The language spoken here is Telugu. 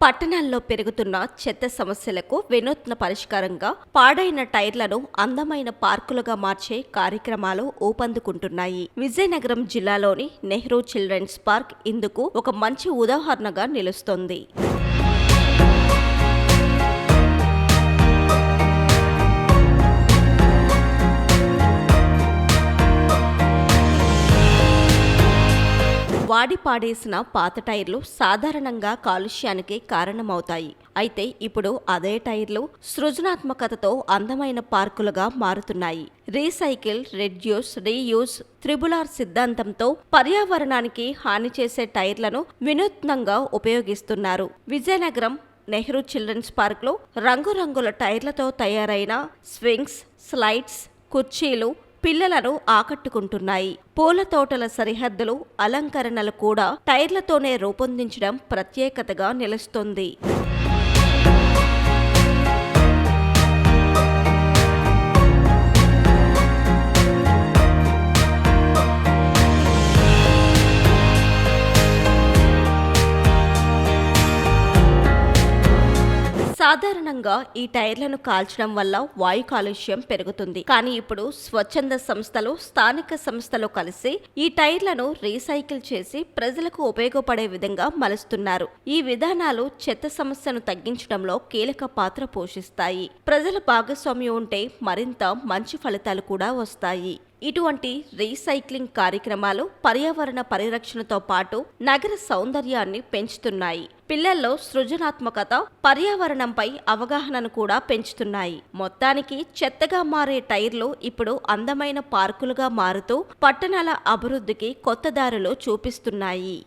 పట్టణాల్లో పెరుగుతున్న చెత్త సమస్యలకు వినూత్న పరిష్కారంగా పాడైన టైర్లను అందమైన పార్కులుగా మార్చే కార్యక్రమాలు ఊపందుకుంటున్నాయి. విజయనగరం జిల్లాలోని నెహ్రూ చిల్డ్రన్స్ పార్క్ ఇందుకు ఒక మంచి ఉదాహరణగా నిలుస్తోంది. వాడి పాడేసిన పాత టైర్లు సాధారణంగా కాలుష్యానికి కారణమవుతాయి. అయితే ఇప్పుడు అదే టైర్లు సృజనాత్మకతతో అందమైన పార్కులుగా మారుతున్నాయి. Recycle, reduce, reuse, triple R సిద్ధాంతంతో పర్యావరణానికి హాని చేసే టైర్లను వినూత్నంగా ఉపయోగిస్తున్నారు. విజయనగరం నెహ్రూ చిల్డ్రన్స్ పార్క్లో రంగురంగుల టైర్లతో తయారైన స్వింగ్స్, స్లైడ్స్, కుర్చీలు పిల్లలను ఆకట్టుకుంటున్నాయి. పూల తోటల సరిహద్దులు, అలంకరణలు కూడా టైర్లతోనే రూపొందించడం ప్రత్యేకతగా నిలుస్తుంది. సాధారణంగా ఈ టైర్లను కాల్చడం వల్ల వాయు కాలుష్యం పెరుగుతుంది. కానీ ఇప్పుడు స్వచ్ఛంద సంస్థలు, స్థానిక సంస్థలు కలిసి ఈ టైర్లను రీసైకిల్ చేసి ప్రజలకు ఉపయోగపడే విధంగా మలుస్తున్నారు. ఈ విధానాలు చెత్త సమస్యను తగ్గించడంలో కీలక పాత్ర పోషిస్తాయి. ప్రజల భాగస్వామ్యం ఉంటే మరింత మంచి ఫలితాలు కూడా వస్తాయి. ఇటువంటి రీసైక్లింగ్ కార్యక్రమాలు పర్యావరణ పరిరక్షణతో పాటు నగర సౌందర్యాన్ని పెంచుతున్నాయి. పిల్లల్లో సృజనాత్మకత, పర్యావరణంపై అవగాహనను కూడా పెంచుతున్నాయి. మొత్తానికి చెత్తగా మారే టైర్లు ఇప్పుడు అందమైన పార్కులుగా మారుతూ పట్టణాల అభివృద్ధికి కొత్త దారులు చూపిస్తున్నాయి.